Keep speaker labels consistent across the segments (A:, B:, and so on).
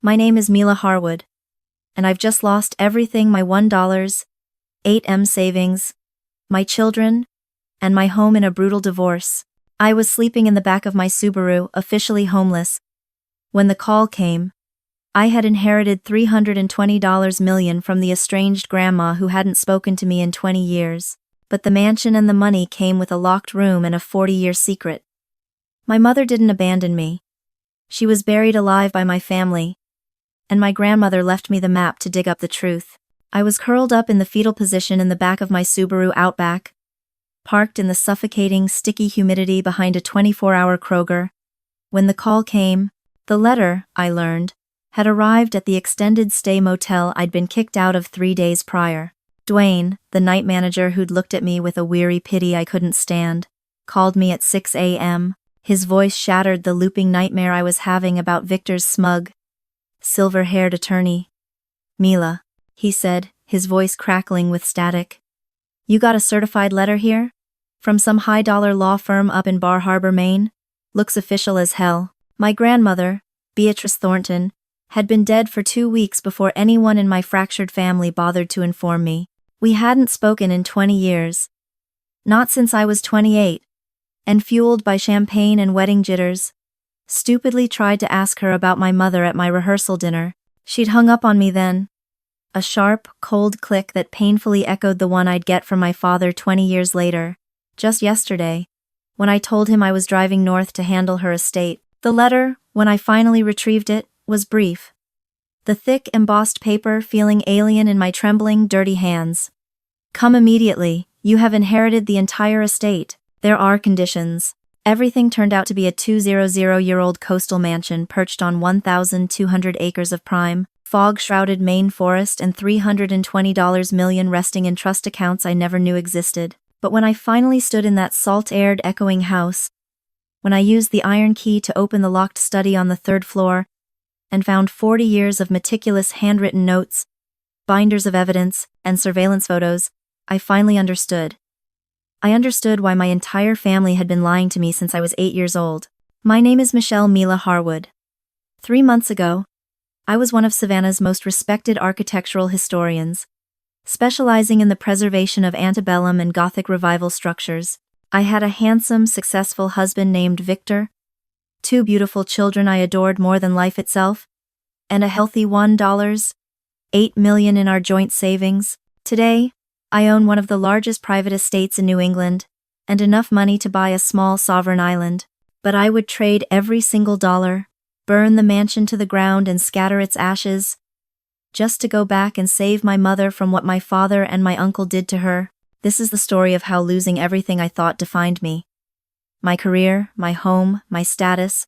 A: My name is Mila Harwood, and I've just lost everything: my $1.08 savings, my children, and my home in a brutal divorce. I was sleeping in the back of my Subaru, officially homeless, when the call came. I had inherited $320 million from the estranged grandma who hadn't spoken to me in 20 years. But the mansion and the money came with a locked room and a 40-year secret. My mother didn't abandon me. She was buried alive by my family, and my grandmother left me the map to dig up the truth. I was curled up in the fetal position in the back of my Subaru Outback, parked in the suffocating, sticky humidity behind a 24-hour Kroger. When the call came, the letter, I learned, had arrived at the extended stay motel I'd been kicked out of 3 days prior. Dwayne, the night manager who'd looked at me with a weary pity I couldn't stand, called me at 6 a.m. His voice shattered the looping nightmare I was having about Victor's smug, silver-haired attorney. "Mila," he said, his voice crackling with static. "You got a certified letter here? From some high-dollar law firm up in Bar Harbor, Maine? Looks official as hell." My grandmother, Beatrice Thornton, had been dead for 2 weeks before anyone in my fractured family bothered to inform me. We hadn't spoken in 20 years. Not since I was 28, and fueled by champagne and wedding jitters, stupidly tried to ask her about my mother at my rehearsal dinner. She'd hung up on me then. A sharp, cold click that painfully echoed the one I'd get from my father 20 years later, just yesterday, when I told him I was driving north to handle her estate. The letter, when I finally retrieved it, was brief. The thick, embossed paper feeling alien in my trembling, dirty hands. "Come immediately. You have inherited the entire estate. There are conditions." Everything turned out to be a 200-year-old coastal mansion perched on 1,200 acres of prime, fog-shrouded Maine forest and $320 million resting in trust accounts I never knew existed. But when I finally stood in that salt-aired, echoing house, when I used the iron key to open the locked study on the 3rd floor, and found 40 years of meticulous handwritten notes, binders of evidence, and surveillance photos, I finally understood. I understood why my entire family had been lying to me since I was 8 years old. My name is Michelle Mila Harwood. 3 months ago, I was one of Savannah's most respected architectural historians, specializing in the preservation of antebellum and Gothic revival structures. I had a handsome, successful husband named Victor, 2 beautiful children I adored more than life itself, and a healthy $1.08 million in our joint savings. Today, I own one of the largest private estates in New England, and enough money to buy a small sovereign island. But I would trade every single dollar, burn the mansion to the ground and scatter its ashes, just to go back and save my mother from what my father and my uncle did to her. This is the story of how losing everything I thought defined me, my career, my home, my status,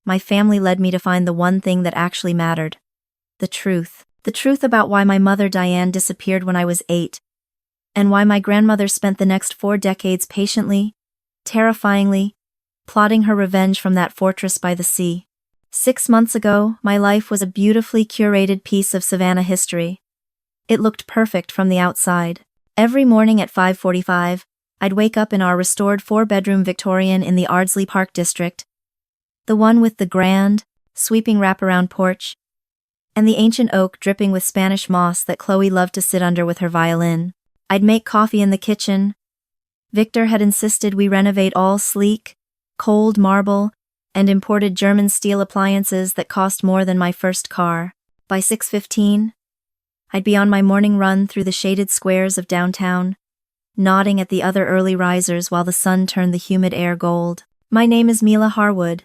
A: my family, led me to find the one thing that actually mattered. The truth. The truth about why my mother Diane disappeared when I was 8, and why my grandmother spent the next 4 decades patiently, terrifyingly, plotting her revenge from that fortress by the sea. 6 months ago, my life was a beautifully curated piece of Savannah history. It looked perfect from the outside. Every morning at 5:45, I'd wake up in our restored 4-bedroom Victorian in the Ardsley Park district, the one with the grand, sweeping wraparound porch, and the ancient oak dripping with Spanish moss that Chloe loved to sit under with her violin. I'd make coffee in the kitchen. Victor had insisted we renovate all sleek, cold marble, and imported German steel appliances that cost more than my first car. By 6:15, I'd be on my morning run through the shaded squares of downtown, nodding at the other early risers while the sun turned the humid air gold. My name is Mila Harwood,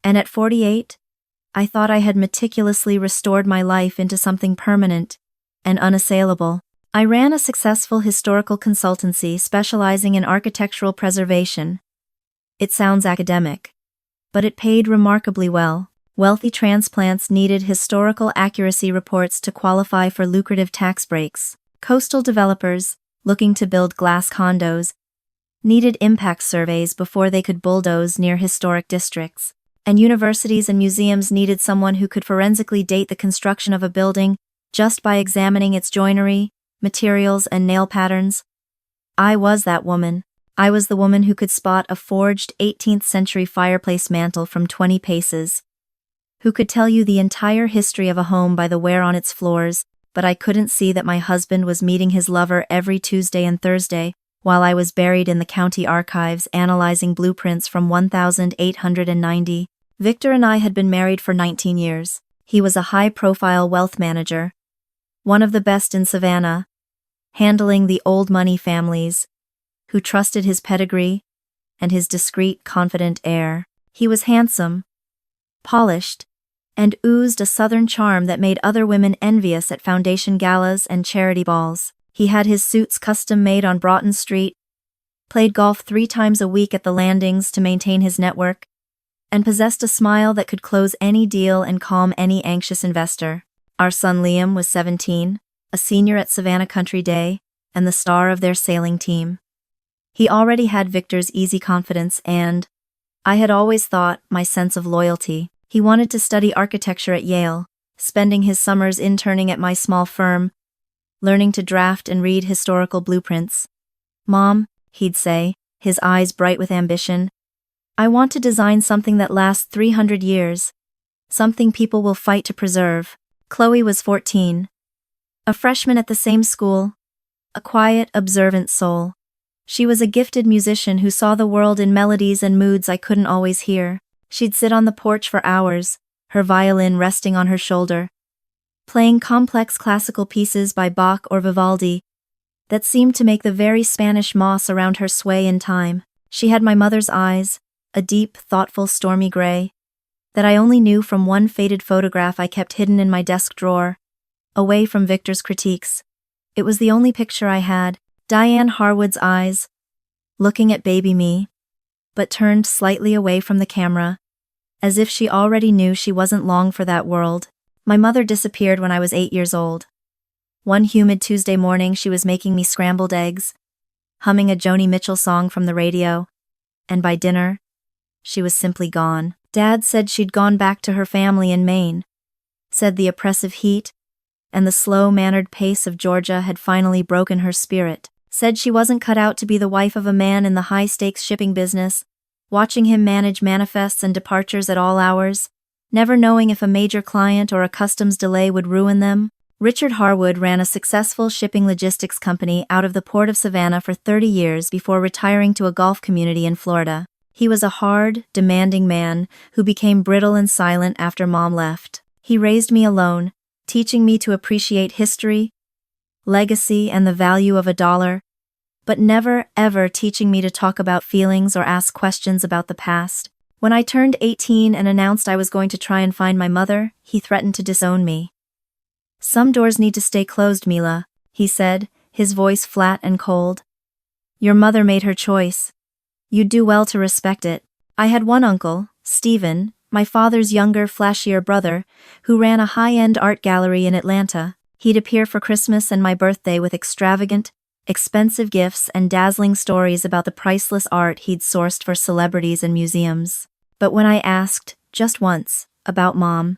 A: and at 48, I thought I had meticulously restored my life into something permanent and unassailable. I ran a successful historical consultancy specializing in architectural preservation. It sounds academic, but it paid remarkably well. Wealthy transplants needed historical accuracy reports to qualify for lucrative tax breaks. Coastal developers, looking to build glass condos, needed impact surveys before they could bulldoze near historic districts. And universities and museums needed someone who could forensically date the construction of a building just by examining its joinery, materials, and nail patterns. I was that woman. I was the woman who could spot a forged 18th century fireplace mantel from 20 paces, who could tell you the entire history of a home by the wear on its floors, but I couldn't see that my husband was meeting his lover every Tuesday and Thursday, while I was buried in the county archives analyzing blueprints from 1890. Victor and I had been married for 19 years. He was a high-profile wealth manager, one of the best in Savannah, handling the old money families, who trusted his pedigree and his discreet, confident air. He was handsome, polished, and oozed a southern charm that made other women envious at foundation galas and charity balls. He had his suits custom-made on Broughton Street, played golf 3 times a week at the landings to maintain his network, and possessed a smile that could close any deal and calm any anxious investor. Our son Liam was 17, a senior at Savannah Country Day, and the star of their sailing team. He already had Victor's easy confidence and, I had always thought, my sense of loyalty. He wanted to study architecture at Yale, spending his summers interning at my small firm, learning to draft and read historical blueprints. "Mom," he'd say, his eyes bright with ambition, "I want to design something that lasts 300 years, something people will fight to preserve." Chloe was 14, a freshman at the same school, a quiet, observant soul. She was a gifted musician who saw the world in melodies and moods I couldn't always hear. She'd sit on the porch for hours, her violin resting on her shoulder, playing complex classical pieces by Bach or Vivaldi that seemed to make the very Spanish moss around her sway in time. She had my mother's eyes, a deep, thoughtful, stormy gray, that I only knew from one faded photograph I kept hidden in my desk drawer, away from Victor's critiques. It was the only picture I had, Diane Harwood's eyes, looking at baby me, but turned slightly away from the camera, as if she already knew she wasn't long for that world. My mother disappeared when I was 8 years old. One humid Tuesday morning she was making me scrambled eggs, humming a Joni Mitchell song from the radio, and by dinner, she was simply gone. Dad said she'd gone back to her family in Maine, said the oppressive heat and the slow-mannered pace of Georgia had finally broken her spirit, said she wasn't cut out to be the wife of a man in the high-stakes shipping business, watching him manage manifests and departures at all hours, never knowing if a major client or a customs delay would ruin them. Richard Harwood ran a successful shipping logistics company out of the port of Savannah for 30 years before retiring to a golf community in Florida. He was a hard, demanding man who became brittle and silent after Mom left. He raised me alone, teaching me to appreciate history, legacy, and the value of a dollar, but never, ever teaching me to talk about feelings or ask questions about the past. When I turned 18 and announced I was going to try and find my mother, he threatened to disown me. "Some doors need to stay closed, Mila," he said, his voice flat and cold. "Your mother made her choice. You'd do well to respect it." I had one uncle, Stephen, my father's younger, flashier brother, who ran a high-end art gallery in Atlanta. He'd appear for Christmas and my birthday with extravagant, expensive gifts and dazzling stories about the priceless art he'd sourced for celebrities and museums. But when I asked, just once, about Mom,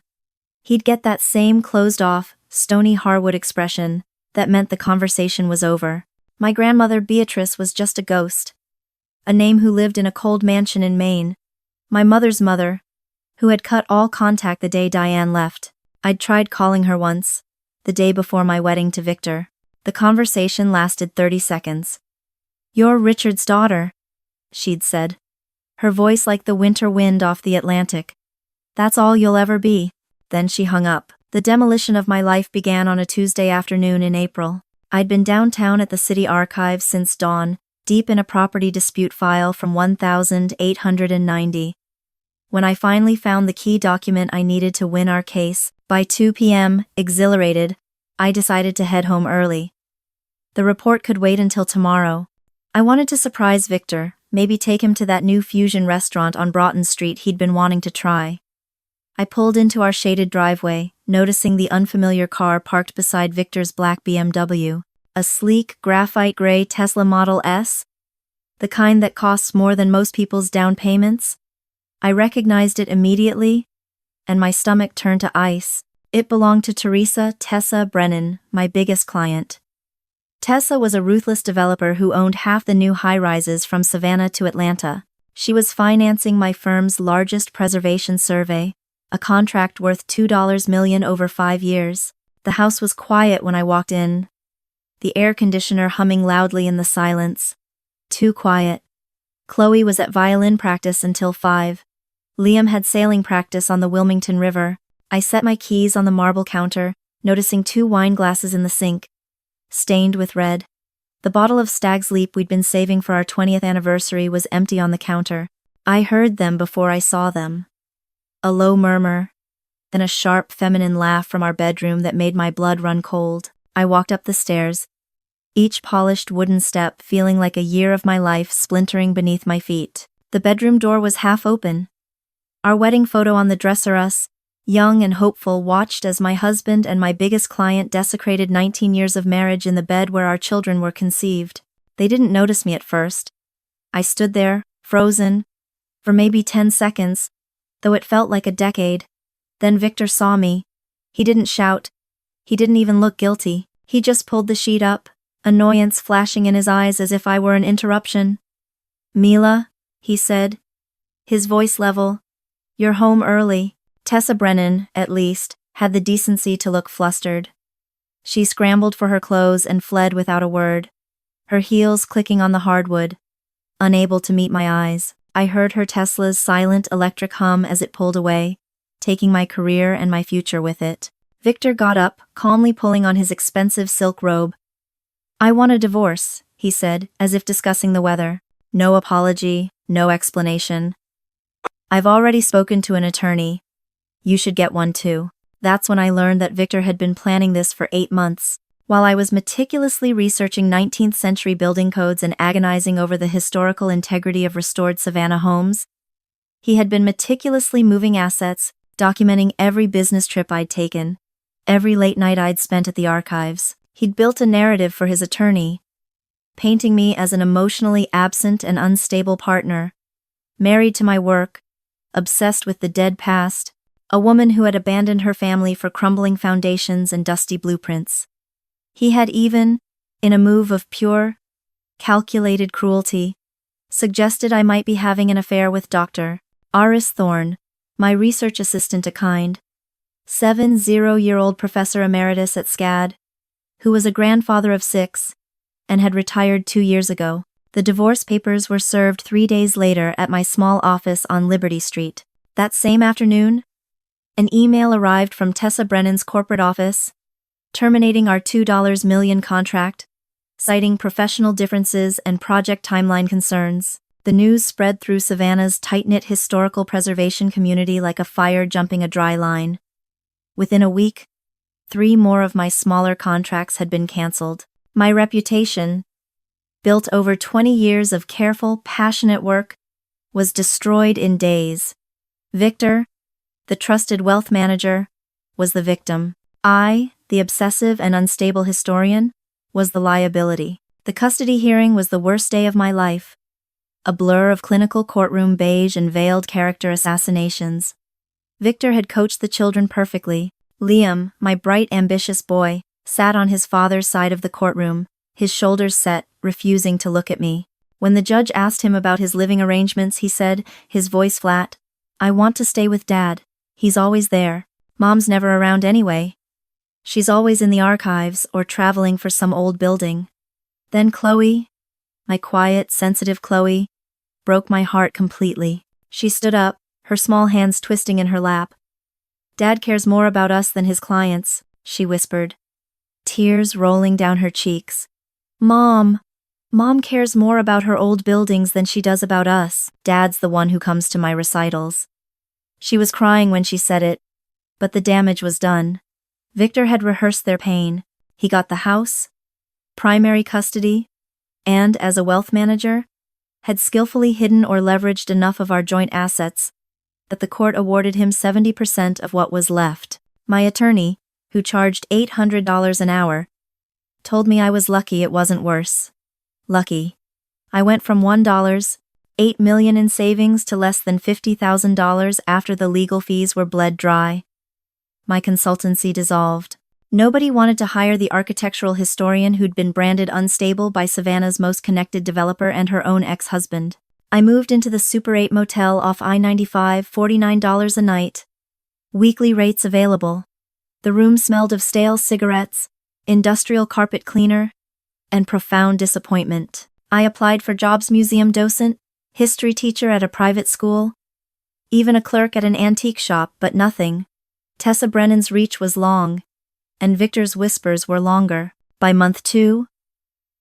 A: he'd get that same closed-off, stony Harwood expression that meant the conversation was over. My grandmother Beatrice was just a ghost, a name who lived in a cold mansion in Maine. My mother's mother, who had cut all contact the day Diane left. I'd tried calling her once, the day before my wedding to Victor. The conversation lasted 30 seconds. "You're Richard's daughter," she'd said, her voice like the winter wind off the Atlantic. "That's all you'll ever be." Then she hung up. The demolition of my life began on a Tuesday afternoon in April. I'd been downtown at the city archives since dawn, deep in a property dispute file from 1890. When I finally found the key document I needed to win our case, by 2 p.m., exhilarated, I decided to head home early. The report could wait until tomorrow. I wanted to surprise Victor, maybe take him to that new fusion restaurant on Broughton Street he'd been wanting to try. I pulled into our shaded driveway, noticing the unfamiliar car parked beside Victor's black BMW, a sleek, graphite gray Tesla Model S, the kind that costs more than most people's down payments. I recognized it immediately, and my stomach turned to ice. It belonged to Tessa Brennan, my biggest client. Tessa was a ruthless developer who owned half the new high-rises from Savannah to Atlanta. She was financing my firm's largest preservation survey, a contract worth $2 million over 5 years. The house was quiet when I walked in, the air conditioner humming loudly in the silence. Too quiet. Chloe was at violin practice until 5. Liam had sailing practice on the Wilmington River. I set my keys on the marble counter, noticing 2 wine glasses in the sink, stained with red. The bottle of Stag's Leap we'd been saving for our 20th anniversary was empty on the counter. I heard them before I saw them. A low murmur, then a sharp feminine laugh from our bedroom that made my blood run cold. I walked up the stairs, each polished wooden step feeling like a year of my life splintering beneath my feet. The bedroom door was half open. Our wedding photo on the dresser, us, young and hopeful, watched as my husband and my biggest client desecrated 19 years of marriage in the bed where our children were conceived. They didn't notice me at first. I stood there, frozen, for maybe 10 seconds, though it felt like a decade. Then Victor saw me. He didn't shout. He didn't even look guilty. He just pulled the sheet up, annoyance flashing in his eyes as if I were an interruption. "Mila," he said, his voice level, "you're home early." Tessa Brennan, at least, had the decency to look flustered. She scrambled for her clothes and fled without a word, her heels clicking on the hardwood, unable to meet my eyes. I heard her Tesla's silent electric hum as it pulled away, taking my career and my future with it. Victor got up, calmly pulling on his expensive silk robe. "I want a divorce," he said, as if discussing the weather. No apology, no explanation. "I've already spoken to an attorney. You should get one too." That's when I learned that Victor had been planning this for 8 months. While I was meticulously researching 19th century building codes and agonizing over the historical integrity of restored Savannah homes, he had been meticulously moving assets, documenting every business trip I'd taken, every late night I'd spent at the archives. He'd built a narrative for his attorney, painting me as an emotionally absent and unstable partner, married to my work, obsessed with the dead past, a woman who had abandoned her family for crumbling foundations and dusty blueprints. He had even, in a move of pure, calculated cruelty, suggested I might be having an affair with Dr. Aris Thorne, my research assistant, a kind, 70-year-old professor emeritus at SCAD, who was a grandfather of 6 and had retired 2 years ago. The divorce papers were served 3 days later at my small office on Liberty Street. That same afternoon, an email arrived from Tessa Brennan's corporate office, terminating our $2 million contract, citing professional differences and project timeline concerns. The news spread through Savannah's tight-knit historical preservation community like a fire jumping a dry line. Within a week, 3 more of my smaller contracts had been canceled. My reputation, built over 20 years of careful, passionate work, was destroyed in days. Victor, the trusted wealth manager, was the victim. I, the obsessive and unstable historian, was the liability. The custody hearing was the worst day of my life. A blur of clinical courtroom beige and veiled character assassinations. Victor had coached the children perfectly. Liam, my bright, ambitious boy, sat on his father's side of the courtroom, his shoulders set, refusing to look at me. When the judge asked him about his living arrangements, he said, his voice flat, "I want to stay with Dad. He's always there. Mom's never around anyway. She's always in the archives or traveling for some old building." Then Chloe, my quiet, sensitive Chloe, broke my heart completely. She stood up, her small hands twisting in her lap. "Dad cares more about us than his clients," she whispered, tears rolling down her cheeks. Mom cares more about her old buildings than she does about us. Dad's the one who comes to my recitals." She was crying when she said it, but the damage was done. Victor had rehearsed their pain. He got the house, primary custody, and, as a wealth manager, had skillfully hidden or leveraged enough of our joint assets that the court awarded him 70% of what was left. My attorney, who charged $800 an hour, told me I was lucky it wasn't worse. Lucky. I went from $8 million in savings to less than $50,000 after the legal fees were bled dry. My consultancy dissolved. Nobody wanted to hire the architectural historian who'd been branded unstable by Savannah's most connected developer and her own ex-husband. I moved into the Super 8 motel off I-95, $49 a night. Weekly rates available. The room smelled of stale cigarettes, industrial carpet cleaner, and profound disappointment. I applied for jobs: museum docent, history teacher at a private school, even a clerk at an antique shop, but nothing. Tessa Brennan's reach was long, and Victor's whispers were longer. By month 2,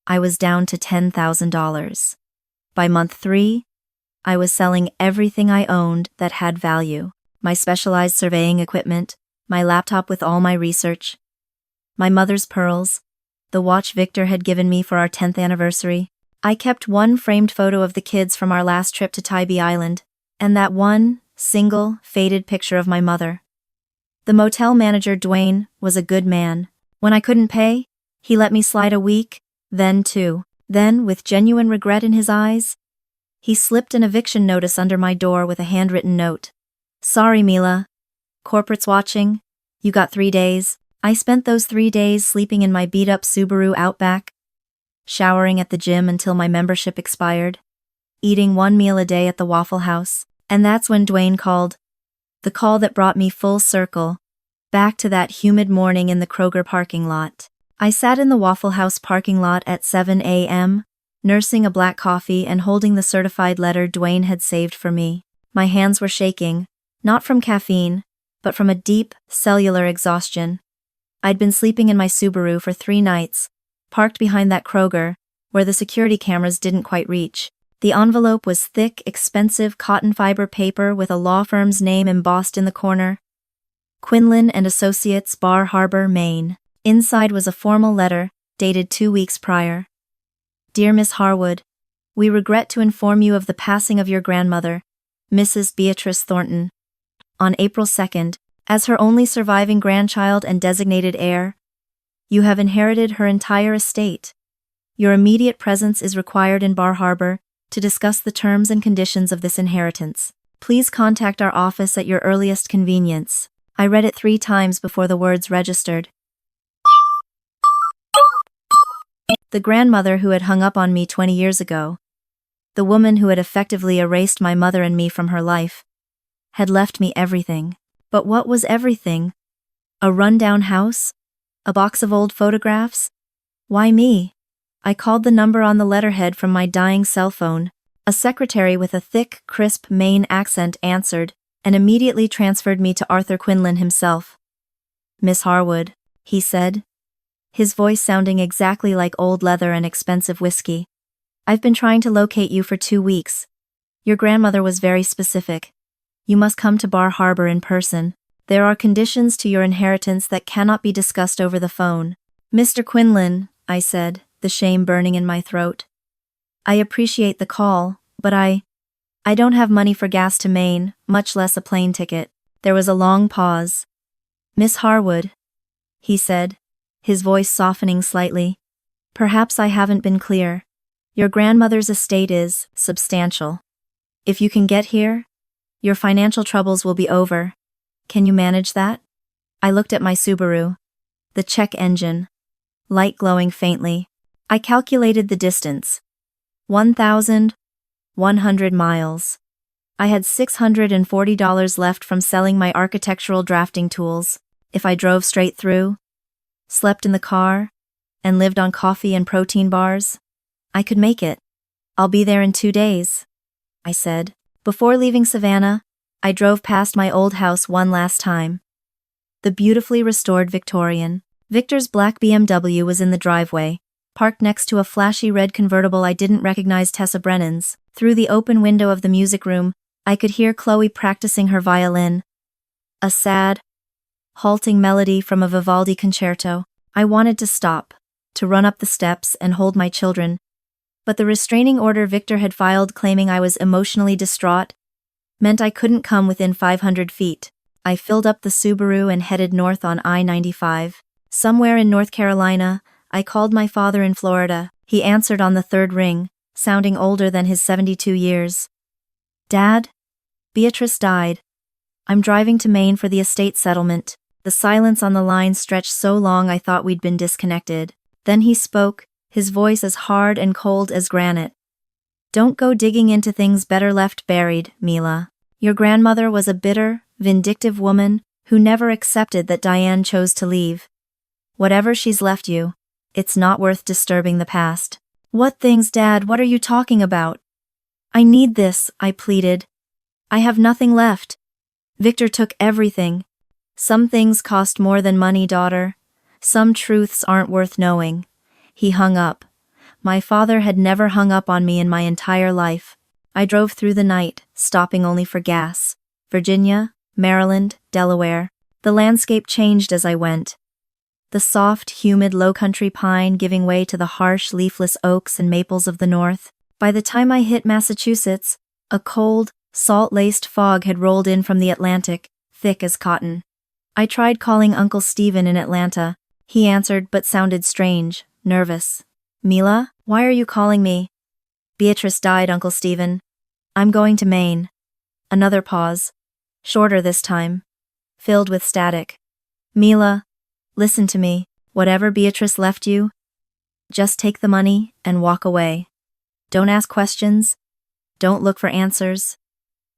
A: I was down to $10,000. By month 3, I was selling everything I owned that had value: my specialized surveying equipment, my laptop with all my research, my mother's pearls, the watch Victor had given me for our 10th anniversary. I kept one framed photo of the kids from our last trip to Tybee Island, and that one single, faded picture of my mother. The motel manager, Dwayne, was a good man. When I couldn't pay, he let me slide a week, then 2. Then, with genuine regret in his eyes, he slipped an eviction notice under my door with a handwritten note. "Sorry, Mila. Corporate's watching. You got 3 days." I spent those 3 days sleeping in my beat-up Subaru Outback, showering at the gym until my membership expired, eating one meal a day at the Waffle House. And that's when Dwayne called. The call that brought me full circle, back to that humid morning in the Kroger parking lot. I sat in the Waffle House parking lot at 7 a.m., nursing a black coffee and holding the certified letter Dwayne had saved for me. My hands were shaking, not from caffeine, but from a deep, cellular exhaustion. I'd been sleeping in my Subaru for 3 nights, parked behind that Kroger, where the security cameras didn't quite reach. The envelope was thick, expensive cotton fiber paper with a law firm's name embossed in the corner: Quinlan and Associates, Bar Harbor, Maine. Inside was a formal letter, dated 2 weeks prior. "Dear Miss Harwood, we regret to inform you of the passing of your grandmother, Mrs. Beatrice Thornton, on April 2nd. As her only surviving grandchild and designated heir, you have inherited her entire estate. Your immediate presence is required in Bar Harbor to discuss the terms and conditions of this inheritance. Please contact our office at your earliest convenience." I read it 3 times before the words registered. The grandmother who had hung up on me 20 years ago, the woman who had effectively erased my mother and me from her life, had left me everything. But what was everything? A rundown house? A box of old photographs? Why me? I called the number on the letterhead from my dying cell phone. A secretary with a thick, crisp Maine accent answered, and immediately transferred me to Arthur Quinlan himself. "Miss Harwood," he said, his voice sounding exactly like old leather and expensive whiskey. "I've been trying to locate you for 2 weeks. Your grandmother was very specific. You must come to Bar Harbor in person. There are conditions to your inheritance that cannot be discussed over the phone." "Mr. Quinlan," I said, the shame burning in my throat, "I appreciate the call, but I don't have money for gas to Maine, much less a plane ticket." There was a long pause. "Miss Harwood," he said, his voice softening slightly, "perhaps I haven't been clear. Your grandmother's estate is substantial. If you can get here, your financial troubles will be over. Can you manage that?" I looked at my Subaru, the check engine, light glowing faintly. I calculated the distance. 1,100 miles. I had $640 left from selling my architectural drafting tools. If I drove straight through, slept in the car, and lived on coffee and protein bars, I could make it. "I'll be there in 2 days," I said. Before leaving Savannah, I drove past my old house one last time. The beautifully restored Victorian. Victor's black BMW was in the driveway, parked next to a flashy red convertible I didn't recognize Tessa Brennan's. Through the open window of the music room, I could hear Chloe practicing her violin. A sad, halting melody from a Vivaldi concerto. I wanted to stop, to run up the steps and hold my children, but the restraining order Victor had filed claiming I was emotionally distraught meant I couldn't come within 500 feet. I filled up the Subaru and headed north on I-95. Somewhere in North Carolina, I called my father in Florida. He answered on the 3rd ring, sounding older than his 72 years. "Dad? Beatrice died. I'm driving to Maine for the estate settlement." The silence on the line stretched so long I thought we'd been disconnected. Then he spoke, his voice as hard and cold as granite. "Don't go digging into things better left buried, Mila. Your grandmother was a bitter, vindictive woman who never accepted that Diane chose to leave. Whatever she's left you, it's not worth disturbing the past. What things, Dad? What are you talking about? I need this, I pleaded. I have nothing left. Victor took everything. Some things cost more than money, daughter. Some truths aren't worth knowing. He hung up. My father had never hung up on me in my entire life. I drove through the night, stopping only for gas. Virginia, Maryland, Delaware. The landscape changed as I went. The soft, humid low-country pine giving way to the harsh, leafless oaks and maples of the north. By the time I hit Massachusetts, a cold, salt-laced fog had rolled in from the Atlantic, thick as cotton. I tried calling Uncle Stephen in Atlanta. He answered but sounded strange, nervous. Mila, why are you calling me? Beatrice died, Uncle Stephen. I'm going to Maine. Another pause. Shorter this time. Filled with static. Mila, listen to me. Whatever Beatrice left you, just take the money and walk away. Don't ask questions. Don't look for answers.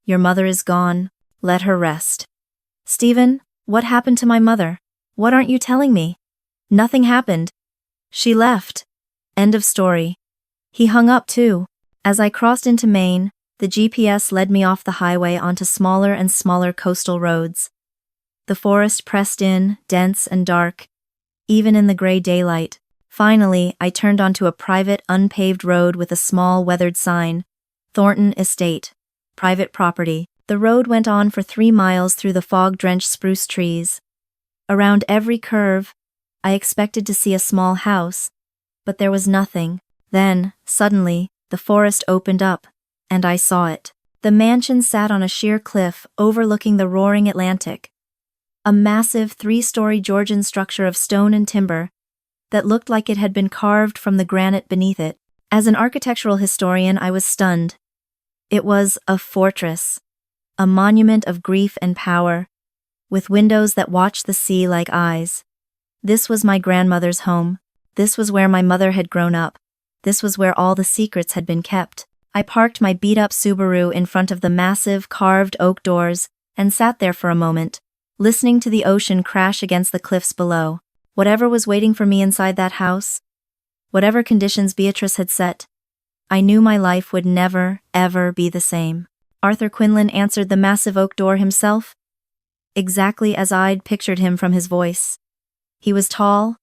A: Your mother is gone. Let her rest. Stephen, what happened to my mother? What aren't you telling me? Nothing happened. She left. End of story. He hung up too. As I crossed into Maine, the GPS led me off the highway onto smaller and smaller coastal roads. The forest pressed in, dense and dark, even in the gray daylight. Finally, I turned onto a private, unpaved road with a small, weathered sign. Thornton Estate. Private property. The road went on for 3 miles through the fog-drenched spruce trees. Around every curve, I expected to see a small house, but there was nothing. Then, suddenly, the forest opened up, and I saw it. The mansion sat on a sheer cliff overlooking the roaring Atlantic. A massive 3-story Georgian structure of stone and timber that looked like it had been carved from the granite beneath it. As an architectural historian, I was stunned. It was a fortress, a monument of grief and power, with windows that watched the sea like eyes. This was my grandmother's home. This was where my mother had grown up. This was where all the secrets had been kept. I parked my beat-up Subaru in front of the massive, carved oak doors and sat there for a moment, listening to the ocean crash against the cliffs below. Whatever was waiting for me inside that house, whatever conditions Beatrice had set, I knew my life would never, ever be the same. Arthur Quinlan answered the massive oak door himself, exactly as I'd pictured him from his voice. He was tall,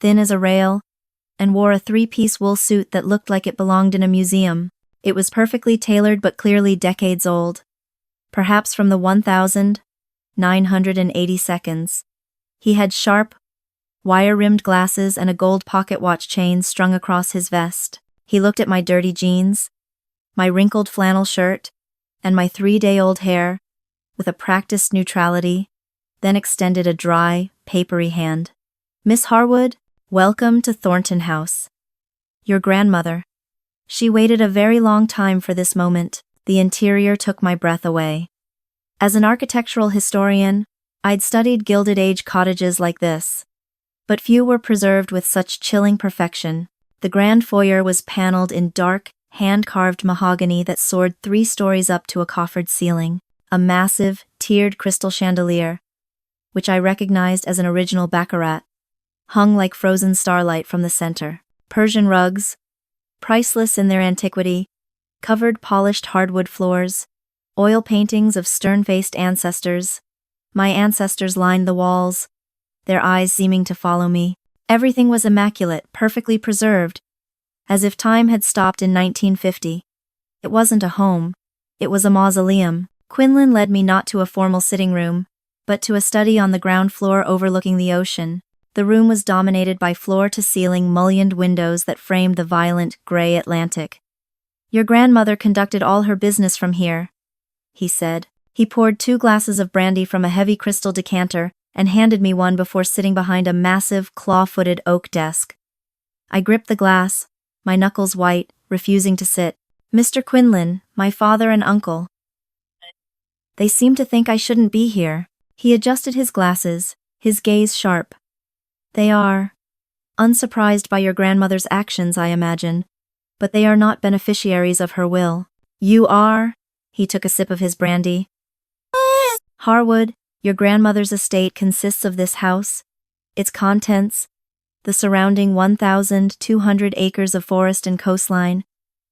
A: thin as a rail, and wore a 3-piece wool suit that looked like it belonged in a museum. It was perfectly tailored but clearly decades old, perhaps from the 1982nd. He had sharp, wire-rimmed glasses and a gold pocket watch chain strung across his vest. He looked at my dirty jeans, my wrinkled flannel shirt, and my 3-day-old hair, with a practiced neutrality, then extended a dry, papery hand. Miss Harwood, welcome to Thornton House. Your grandmother. She waited a very long time for this moment. The interior took my breath away. As an architectural historian, I'd studied Gilded Age cottages like this, but few were preserved with such chilling perfection. The grand foyer was paneled in dark, hand-carved mahogany that soared 3 stories up to a coffered ceiling. A massive, tiered crystal chandelier, which I recognized as an original baccarat, hung like frozen starlight from the center. Persian rugs, priceless in their antiquity, covered polished hardwood floors, oil paintings of stern-faced ancestors. My ancestors lined the walls, their eyes seeming to follow me. Everything was immaculate, perfectly preserved, as if time had stopped in 1950. It wasn't a home, it was a mausoleum. Quinlan led me not to a formal sitting room, but to a study on the ground floor overlooking the ocean. The room was dominated by floor-to-ceiling mullioned windows that framed the violent, gray Atlantic. Your grandmother conducted all her business from here, he said. He poured 2 glasses of brandy from a heavy crystal decanter and handed me one before sitting behind a massive, claw-footed oak desk. I gripped the glass, my knuckles white, refusing to sit. Mr. Quinlan, my father and uncle. They seem to think I shouldn't be here. He adjusted his glasses, his gaze sharp. They are unsurprised by your grandmother's actions, I imagine, but they are not beneficiaries of her will. You are? He took a sip of his brandy. Harwood, Your grandmother's estate consists of this house, its contents, the surrounding 1,200 acres of forest and coastline,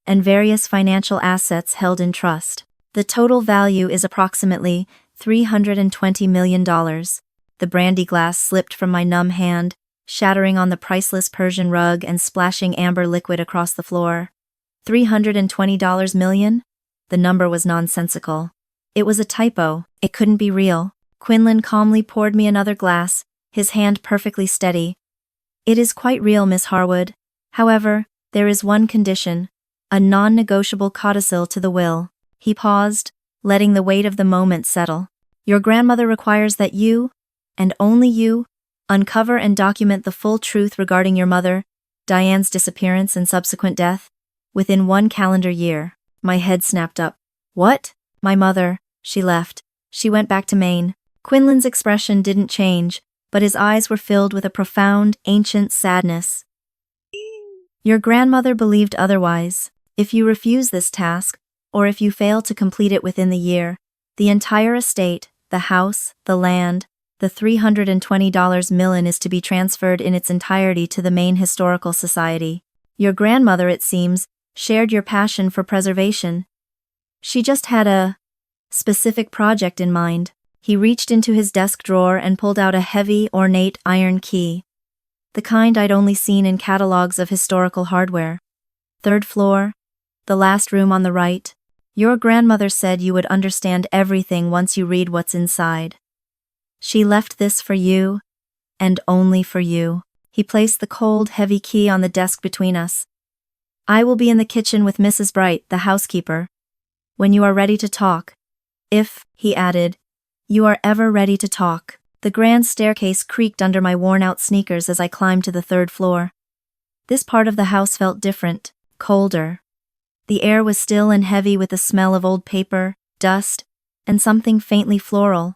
A: and various financial assets held in trust. The total value is approximately $320 million. The brandy glass slipped from my numb hand, shattering on the priceless Persian rug and splashing amber liquid across the floor. $320 million? The number was nonsensical. It was a typo. It couldn't be real. Quinlan calmly poured me another glass, his hand perfectly steady. It is quite real, Miss Harwood. However, there is one condition, a non-negotiable codicil to the will. He paused, letting the weight of the moment settle. Your grandmother requires that you, and only you, uncover and document the full truth regarding your mother, Diane's disappearance and subsequent death, within 1 calendar year. My head snapped up. What? My mother. She left. She went back to Maine. Quinlan's expression didn't change, but his eyes were filled with a profound, ancient sadness. Your grandmother believed otherwise. If you refuse this task, or if you fail to complete it within the year, the entire estate, the house, the land, the $320 million is to be transferred in its entirety to the Maine Historical Society. Your grandmother, it seems, shared your passion for preservation. She just had a specific project in mind. He reached into his desk drawer and pulled out a heavy, ornate iron key. The kind I'd only seen in catalogs of historical hardware. 3rd floor, the last room on the right. Your grandmother said you would understand everything once you read what's inside. She left this for you, and only for you. He placed the cold, heavy key on the desk between us. I will be in the kitchen with Mrs. Bright, the housekeeper, when you are ready to talk. If, he added, you are ever ready to talk. The grand staircase creaked under my worn-out sneakers as I climbed to the 3rd floor. This part of the house felt different, colder. The air was still and heavy with the smell of old paper, dust, and something faintly floral,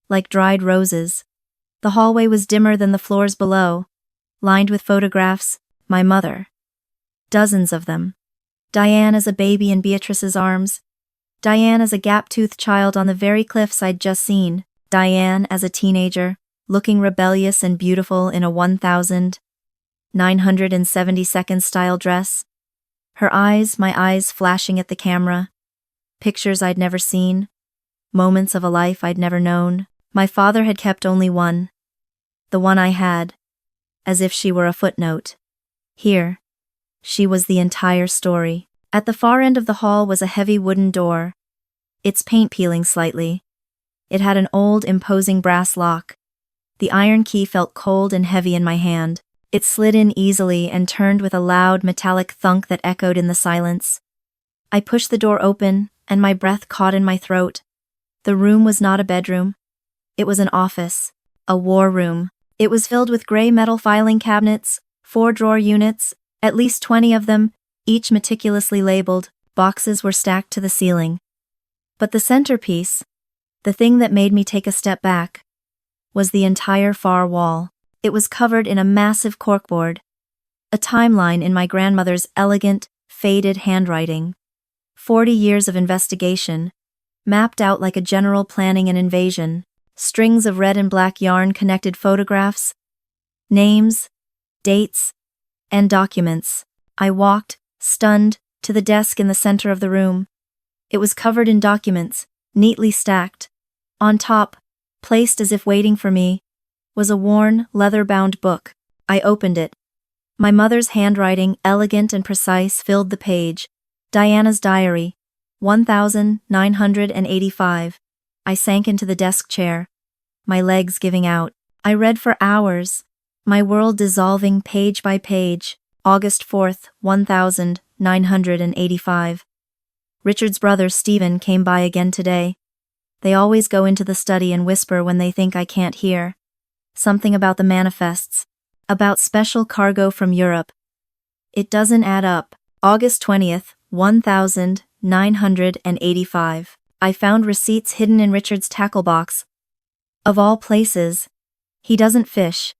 A: like dried roses. The hallway was dimmer than the floors below, lined with photographs, my mother. Dozens of them. Diane as a baby in Beatrice's arms. Diane as a gap-toothed child on the very cliffs I'd just seen. Diane as a teenager, looking rebellious and beautiful in a 1972 style dress. Her eyes, my eyes flashing at the camera. Pictures I'd never seen. Moments of a life I'd never known. My father had kept only one. The one I had. As if she were a footnote. Here. She was the entire story. At the far end of the hall was a heavy wooden door. Its paint peeling slightly. It had an old, imposing brass lock. The iron key felt cold and heavy in my hand. It slid in easily and turned with a loud, metallic thunk that echoed in the silence. I pushed the door open, and my breath caught in my throat. The room was not a bedroom. It was an office. A war room. It was filled with gray metal filing cabinets, 4-drawer units, at least 20 of them, each meticulously labeled. Boxes were stacked to the ceiling. But the centerpiece, the thing that made me take a step back, was the entire far wall. It was covered in a massive corkboard. A timeline in my grandmother's elegant, faded handwriting. 40 years of investigation, mapped out like a general planning an invasion. Strings of red and black yarn connected photographs, names, dates, and documents. I walked, stunned, to the desk in the center of the room. It was covered in documents, neatly stacked. On top, placed as if waiting for me, was a worn, leather-bound book. I opened it. My mother's handwriting, elegant and precise, filled the page. Diana's diary, 1985. I sank into the desk chair, my legs giving out. I read for hours, my world dissolving page by page. August 4th, 1985. Richard's brother Stephen came by again today. They always go into the study and whisper when they think I can't hear. Something about the manifests, about special cargo from Europe. It doesn't add up. August 20th, 1985. I found receipts hidden in Richard's tackle box. Of all places. He doesn't fish.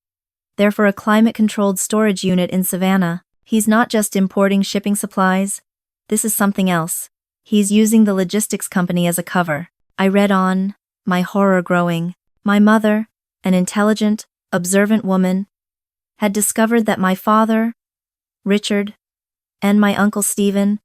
A: They're for a climate-controlled storage unit in Savannah. He's not just importing shipping supplies. This is something else. He's using the logistics company as a cover. I read on, my horror growing. My mother, an intelligent, observant woman, had discovered that my father, Richard, and my uncle Stephen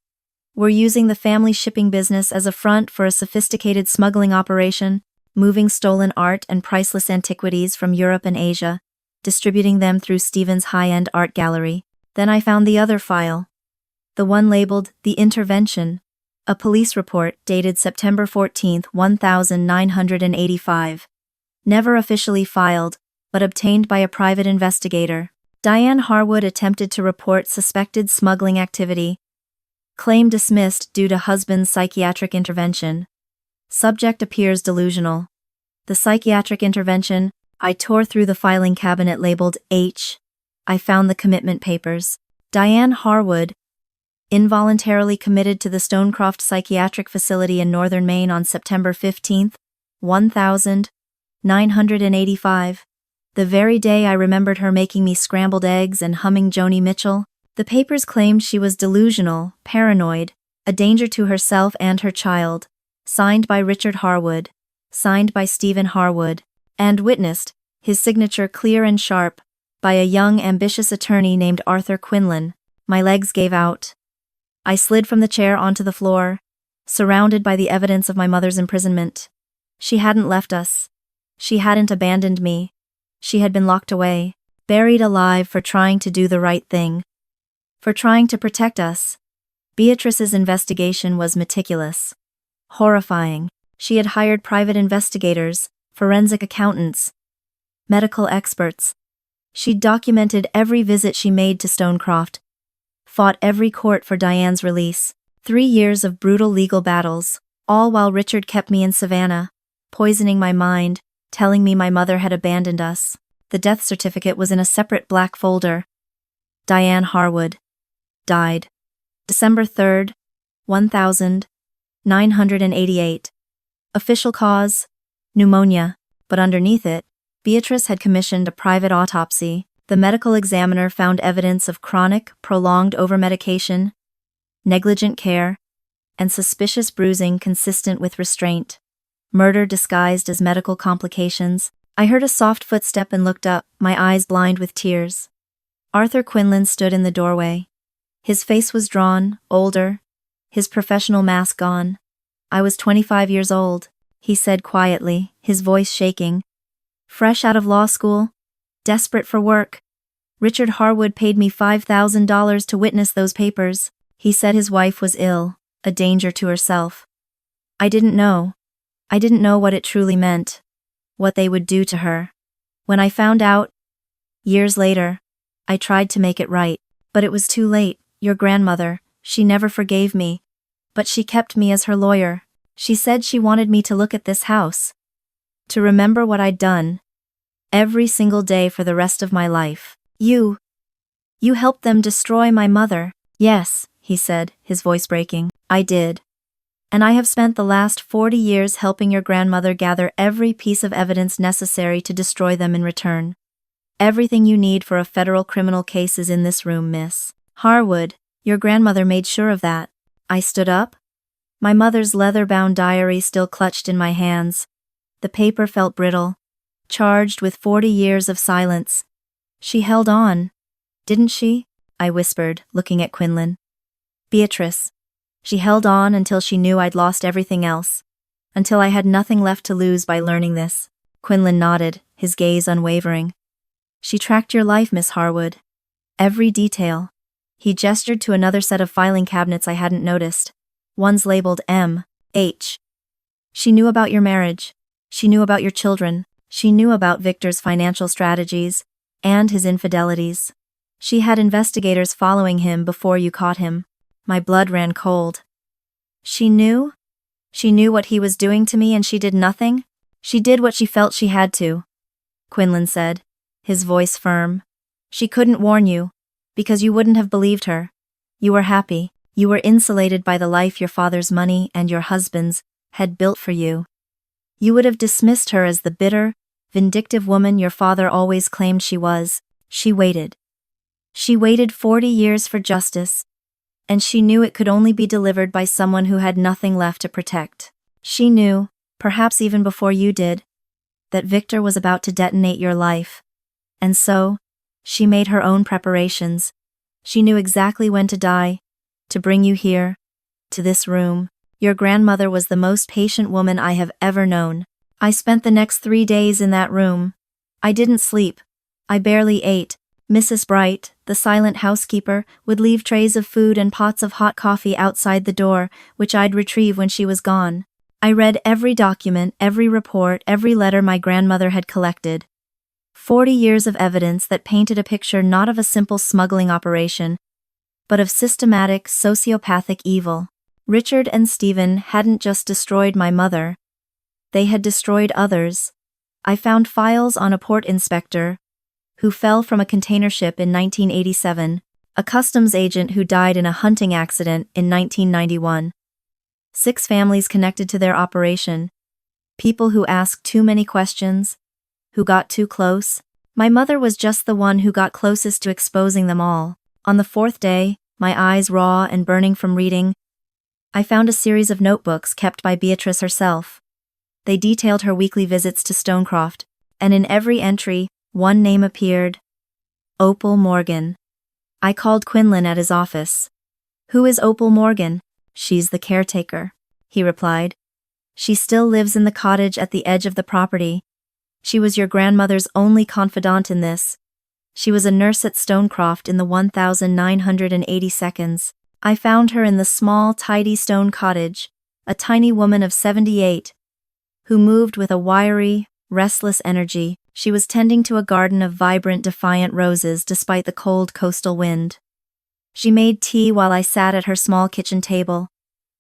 A: were using the family shipping business as a front for a sophisticated smuggling operation, moving stolen art and priceless antiquities from Europe and Asia, distributing them through Stephen's high-end art gallery. Then I found the other file. The one labeled The Intervention, a police report dated September 14, 1985. Never officially filed, but obtained by a private investigator. Diane Harwood attempted to report suspected smuggling activity. Claim dismissed due to husband's psychiatric intervention. Subject appears delusional. The psychiatric intervention, I tore through the filing cabinet labeled H. I found the commitment papers. Diane Harwood, involuntarily committed to the Stonecroft Psychiatric Facility in northern Maine on September 15, 1985. The very day I remembered her making me scrambled eggs and humming Joni Mitchell. The papers claimed she was delusional, paranoid, a danger to herself and her child. Signed by Richard Harwood. Signed by Stephen Harwood. And witnessed, his signature clear and sharp, by a young, ambitious attorney named Arthur Quinlan. My legs gave out. I slid from the chair onto the floor, surrounded by the evidence of my mother's imprisonment. She hadn't left us. She hadn't abandoned me. She had been locked away, buried alive for trying to do the right thing. For trying to protect us. Beatrice's investigation was meticulous. Horrifying. She had hired private investigators, forensic accountants, medical experts. She'd documented every visit she made to Stonecroft, fought every court for Diane's release. 3 years of brutal legal battles, all while Richard kept me in Savannah, poisoning my mind, telling me my mother had abandoned us. The death certificate was in a separate black folder. Diane Harwood. Died. December 3, 1988. Official cause? Pneumonia. But underneath it, Beatrice had commissioned a private autopsy. The medical examiner found evidence of chronic, prolonged overmedication, negligent care, and suspicious bruising consistent with restraint. Murder disguised as medical complications. I heard a soft footstep and looked up, my eyes blind with tears. Arthur Quinlan stood in the doorway. His face was drawn, older, his professional mask gone. I was 25 years old, he said quietly, his voice shaking. Fresh out of law school, desperate for work. Richard Harwood paid me $5,000 to witness those papers. He said his wife was ill, a danger to herself. I didn't know. I didn't know what it truly meant, what they would do to her. When I found out, years later, I tried to make it right, but it was too late. Your grandmother, she never forgave me, but she kept me as her lawyer. She said she wanted me to look at this house, to remember what I'd done, every single day for the rest of my life. You helped them destroy my mother. Yes, he said, his voice breaking. I did. And I have spent the last 40 years helping your grandmother gather every piece of evidence necessary to destroy them in return. Everything you need for a federal criminal case is in this room, Miss Harwood. Your grandmother made sure of that. I stood up. My mother's leather-bound diary still clutched in my hands. The paper felt brittle, charged with 40 years of silence. She held on, didn't she? I whispered, looking at Quinlan. Beatrice. She held on until she knew I'd lost everything else, until I had nothing left to lose by learning this. Quinlan nodded, his gaze unwavering. She tracked your life, Miss Harwood. Every detail. He gestured to another set of filing cabinets I hadn't noticed. One's labeled M. H. She knew about your marriage. She knew about your children. She knew about Victor's financial strategies and his infidelities. She had investigators following him before you caught him. My blood ran cold. She knew? She knew what he was doing to me and she did nothing? She did what she felt she had to, Quinlan said, his voice firm. She couldn't warn you, because you wouldn't have believed her. You were happy. You were insulated by the life your father's money and your husband's had built for you. You would have dismissed her as the bitter, vindictive woman your father always claimed she was. She waited. She waited 40 years for justice, and she knew it could only be delivered by someone who had nothing left to protect. She knew, perhaps even before you did, that Victor was about to detonate your life. And so, she made her own preparations. She knew exactly when to die, to bring you here, to this room. Your grandmother was the most patient woman I have ever known. I spent the next 3 days in that room. I didn't sleep. I barely ate. Mrs. Bright, the silent housekeeper, would leave trays of food and pots of hot coffee outside the door, which I'd retrieve when she was gone. I read every document, every report, every letter my grandmother had collected. 40 years of evidence that painted a picture not of a simple smuggling operation, but of systematic, sociopathic evil. Richard and Stephen hadn't just destroyed my mother. They had destroyed others. I found files on a port inspector who fell from a container ship in 1987, a customs agent who died in a hunting accident in 1991. 6 families connected to their operation. People who asked too many questions, who got too close. My mother was just the one who got closest to exposing them all. On the 4th day, my eyes raw and burning from reading, I found a series of notebooks kept by Beatrice herself. They detailed her weekly visits to Stonecroft, and in every entry, one name appeared: Opal Morgan. I called Quinlan at his office. "Who is Opal Morgan?" "She's the caretaker," he replied. "She still lives in the cottage at the edge of the property. She was your grandmother's only confidant in this. She was a nurse at Stonecroft in the 1982nd. I found her in the small, tidy stone cottage, a tiny woman of 78, who moved with a wiry, restless energy. She was tending to a garden of vibrant, defiant roses despite the cold coastal wind. She made tea while I sat at her small kitchen table,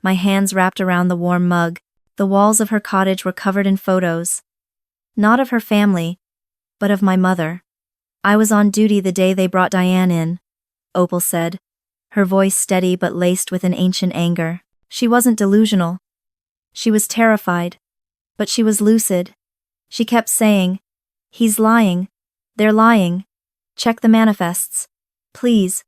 A: my hands wrapped around the warm mug. The walls of her cottage were covered in photos. Not of her family, but of my mother. "I was on duty the day they brought Diane in," Opal said, her voice steady but laced with an ancient anger. She wasn't delusional. She was terrified, but she was lucid. She kept saying, "He's lying. They're lying. Check the manifests. Please,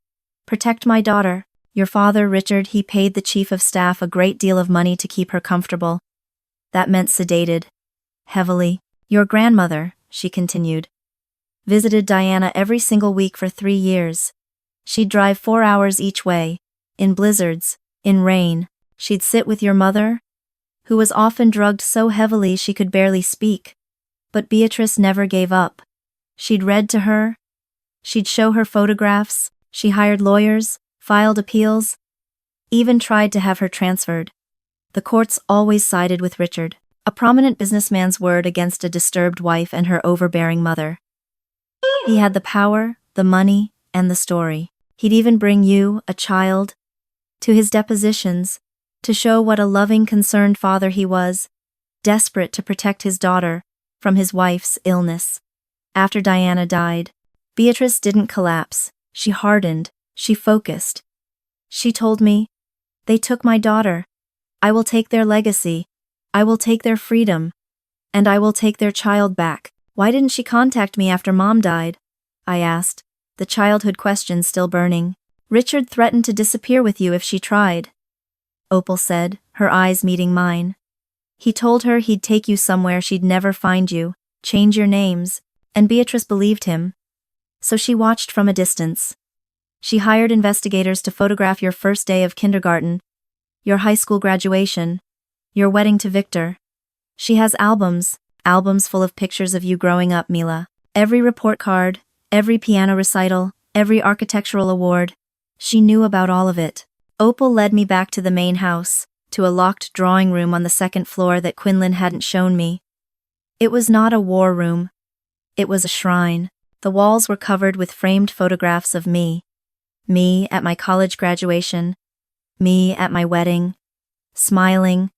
A: protect my daughter." Your father, Richard, he paid the chief of staff a great deal of money to keep her comfortable. That meant sedated. Heavily. Your grandmother, she continued, visited Diana every single week for 3 years. She'd drive 4 hours each way, in blizzards, in rain. She'd sit with your mother, who was often drugged so heavily she could barely speak. But Beatrice never gave up. She'd read to her. She'd show her photographs. She hired lawyers, filed appeals, even tried to have her transferred. The courts always sided with Richard, a prominent businessman's word against a disturbed wife and her overbearing mother. He had the power, the money, and the story. He'd even bring you, a child, to his depositions, to show what a loving, concerned father he was, desperate to protect his daughter from his wife's illness. After Diana died, Beatrice didn't collapse. She hardened. She focused. She told me, "They took my daughter. I will take their legacy. I will take their freedom. And I will take their child back." "Why didn't she contact me after Mom died?" I asked, the childhood question still burning. "Richard threatened to disappear with you if she tried," Opal said, her eyes meeting mine. "He told her he'd take you somewhere she'd never find you, change your names," and Beatrice believed him. So she watched from a distance. She hired investigators to photograph your first day of kindergarten, your high school graduation, your wedding to Victor. She has albums full of pictures of you growing up, Mila. Every report card, every piano recital, every architectural award. She knew about all of it. Opal led me back to the main house, to a locked drawing room on the 2nd floor that Quinlan hadn't shown me. It was not a war room. It was a shrine. The walls were covered with framed photographs of me. Me at my college graduation. Me at my wedding. Smiling.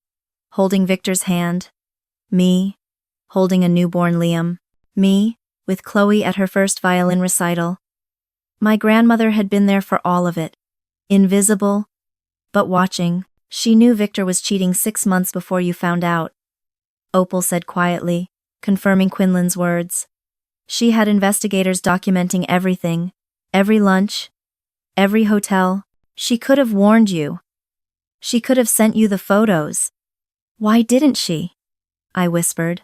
A: Holding Victor's hand. Me, holding a newborn Liam. Me, with Chloe at her first violin recital. My grandmother had been there for all of it. Invisible, but watching. "She knew Victor was cheating 6 months before you found out," Opal said quietly, confirming Quinlan's words. "She had investigators documenting everything, every lunch, every hotel. She could have warned you. She could have sent you the photos." "Why didn't she?" I whispered.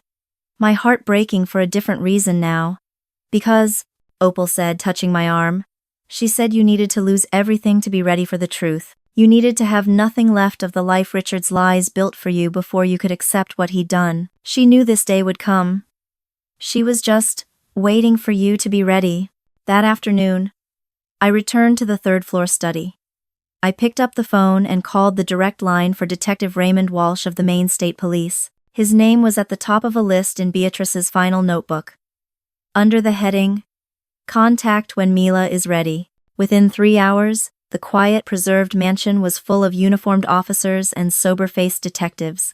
A: my heart breaking for a different reason now. Because, Opal said, touching my arm, she said you needed to lose everything to be ready for the truth. You needed to have nothing left of the life Richard's lies built for you before you could accept what he'd done. She knew this day would come. She was just waiting for you to be ready. That afternoon, I returned to the third-floor study. I picked up the phone and called the direct line for Detective Raymond Walsh of the Maine State Police. His name was at the top of a list in Beatrice's final notebook. Under the heading, "Contact when Mila is ready." Within 3 hours, the quiet, preserved mansion was full of uniformed officers and sober-faced detectives.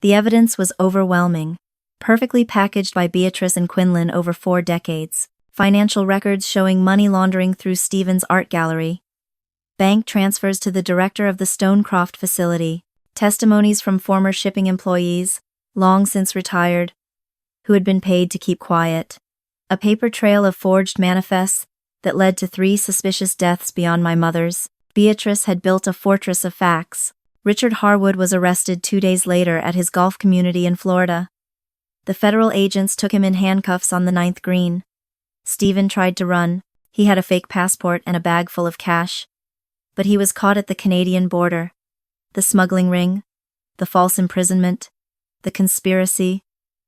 A: The evidence was overwhelming, perfectly packaged by Beatrice and Quinlan over 4 decades. Financial records showing money laundering through Stephen's art gallery. Bank transfers to the director of the Stonecroft facility. Testimonies from former shipping employees, long since retired, who had been paid to keep quiet. A paper trail of forged manifests that led to 3 suspicious deaths beyond my mother's. Beatrice had built a fortress of facts. Richard Harwood was arrested 2 days later at his golf community in Florida. The federal agents took him in handcuffs on the 9th green. Stephen tried to run. He had a fake passport and a bag full of cash. But he was caught at the Canadian border. The smuggling ring, the false imprisonment, the conspiracy,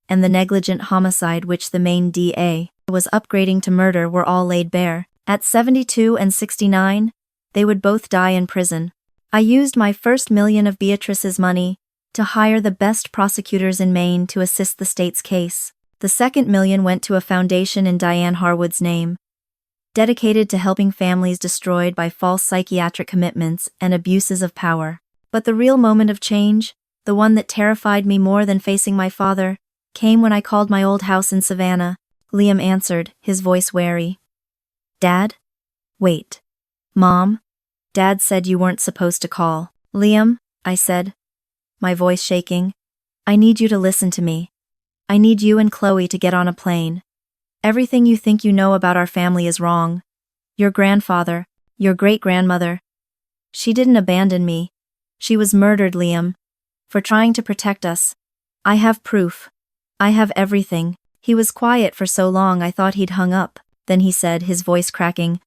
A: and the negligent homicide which the Maine DA was upgrading to murder were all laid bare. At 72 and 69, they would both die in prison. I used my first million of Beatrice's money to hire the best prosecutors in Maine to assist the state's case. The second million went to a foundation in Diane Harwood's name, dedicated to helping families destroyed by false psychiatric commitments and abuses of power. But the real moment of change, the one that terrified me more than facing my father, came when I called my old house in Savannah. Liam answered, his voice wary. "Dad? Wait. Mom? Dad said you weren't supposed to call." "Liam," I said, my voice shaking, "I need you to listen to me. I need you and Chloe to get on a plane. Everything you think you know about our family is wrong. Your grandfather, your great-grandmother. She didn't abandon me. She was murdered, Liam, for trying to protect us. I have proof. I have everything." He was quiet for so long I thought he'd hung up. Then he said, his voice cracking,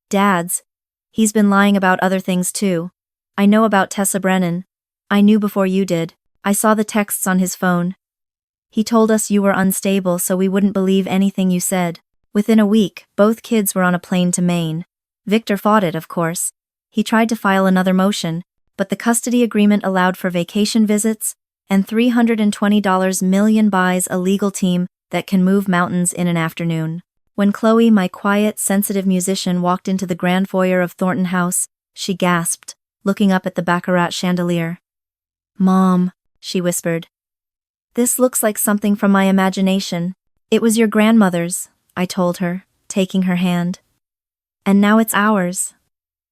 A: Dad's. He's been lying about other things too. I know about Tessa Brennan. I knew before you did. I saw the texts on his phone. He told us you were unstable so we wouldn't believe anything you said. Within a week, both kids were on a plane to Maine. Victor fought it, of course. He tried to file another motion, but the custody agreement allowed for vacation visits, and $320 million buys a legal team that can move mountains in an afternoon. When Chloe, my quiet, sensitive musician, walked into the grand foyer of Thornton House, she gasped, looking up at the baccarat chandelier. "Mom," she whispered. "This looks like something from my imagination." "It was your grandmother's," I told her, taking her hand. "And now it's ours."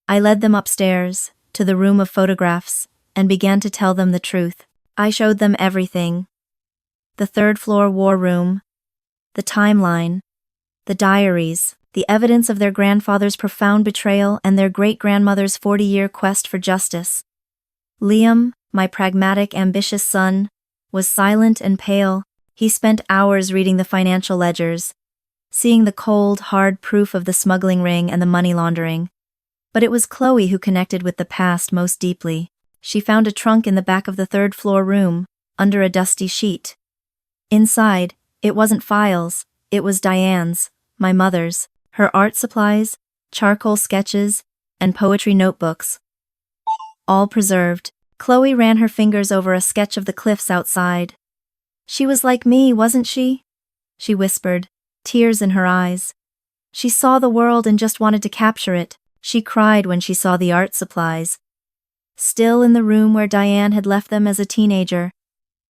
A: I led them upstairs, to the room of photographs, and began to tell them the truth. I showed them everything. The third-floor war room, the timeline, the diaries, the evidence of their grandfather's profound betrayal and their great-grandmother's 40-year quest for justice. Liam, my pragmatic, ambitious son, was silent and pale. He spent hours reading the financial ledgers, seeing the cold, hard proof of the smuggling ring and the money laundering. But it was Chloe who connected with the past most deeply. She found a trunk in the back of the third-floor room, under a dusty sheet. Inside, it wasn't files, it was Diane's, my mother's, her art supplies, charcoal sketches, and poetry notebooks. All preserved. Chloe ran her fingers over a sketch of the cliffs outside. "She was like me, wasn't she?" she whispered, tears in her eyes. "She saw the world and just wanted to capture it." She cried when she saw the art supplies, still in the room where Diane had left them as a teenager,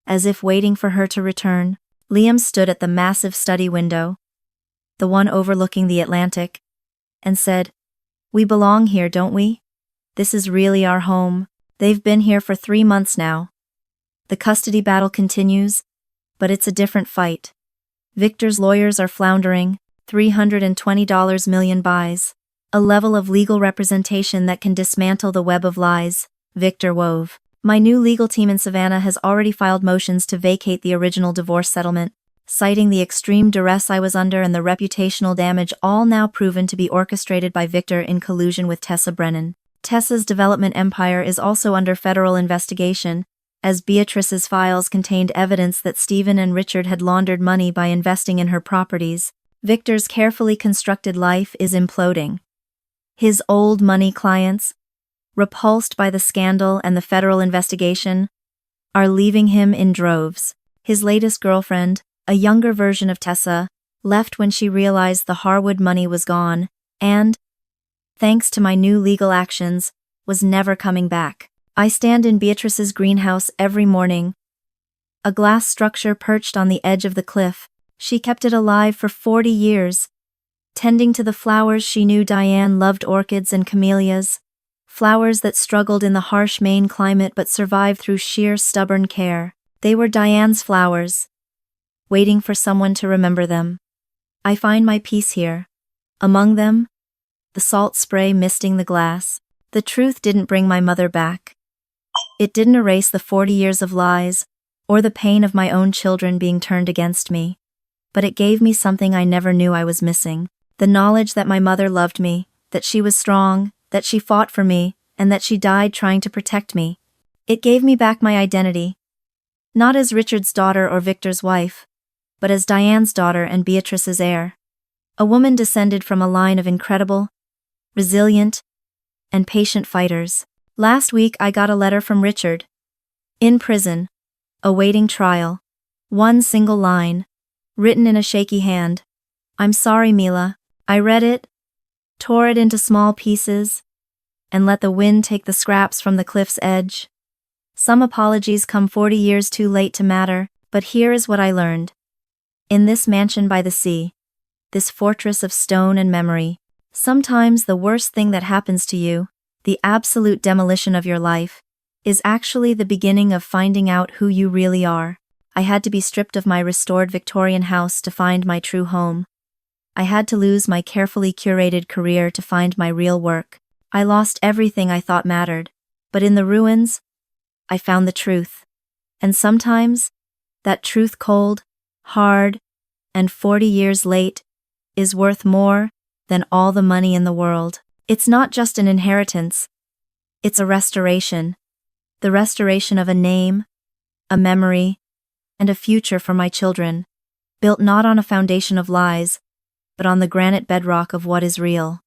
A: as if waiting for her to return. Liam stood at the massive study window, the one overlooking the Atlantic, and said, "We belong here, don't we? This is really our home." They've been here for 3 months now. The custody battle continues, but it's a different fight. Victor's lawyers are floundering, $320 million buys, a level of legal representation that can dismantle the web of lies Victor wove. My new legal team in Savannah has already filed motions to vacate the original divorce settlement, citing the extreme duress I was under and the reputational damage, all now proven to be orchestrated by Victor in collusion with Tessa Brennan. Tessa's development empire is also under federal investigation, as Beatrice's files contained evidence that Stephen and Richard had laundered money by investing in her properties. Victor's carefully constructed life is imploding. His old money clients, repulsed by the scandal and the federal investigation, are leaving him in droves. His latest girlfriend, a younger version of Tessa, left when she realized the Harwood money was gone, and, thanks to my new legal actions, was never coming back. I stand in Beatrice's greenhouse every morning, a glass structure perched on the edge of the cliff. She kept it alive for 40 years, tending to the flowers she knew. Diane loved orchids and camellias, flowers that struggled in the harsh Maine climate but survived through sheer stubborn care. They were Diane's flowers, waiting for someone to remember them. I find my peace here. Among them, the salt spray misting the glass. The truth didn't bring my mother back. It didn't erase the 40 years of lies, or the pain of my own children being turned against me. But it gave me something I never knew I was missing. The knowledge that my mother loved me, that she was strong, that she fought for me, and that she died trying to protect me. It gave me back my identity. Not as Richard's daughter or Victor's wife, but as Diane's daughter and Beatrice's heir. A woman descended from a line of incredible, resilient, and patient fighters. Last week I got a letter from Richard. In prison, awaiting trial. One single line, written in a shaky hand. "I'm sorry, Mila." I read it, tore it into small pieces, and let the wind take the scraps from the cliff's edge. Some apologies come 40 years too late to matter, but here is what I learned. In this mansion by the sea, this fortress of stone and memory, sometimes the worst thing that happens to you, the absolute demolition of your life, is actually the beginning of finding out who you really are. I had to be stripped of my restored Victorian house to find my true home. I had to lose my carefully curated career to find my real work. I lost everything I thought mattered, but in the ruins, I found the truth. And sometimes, that truth, cold, hard, and 40 years late, is worth more than all the money in the world. It's not just an inheritance. It's a restoration. The restoration of a name, a memory, and a future for my children, built not on a foundation of lies, but on the granite bedrock of what is real.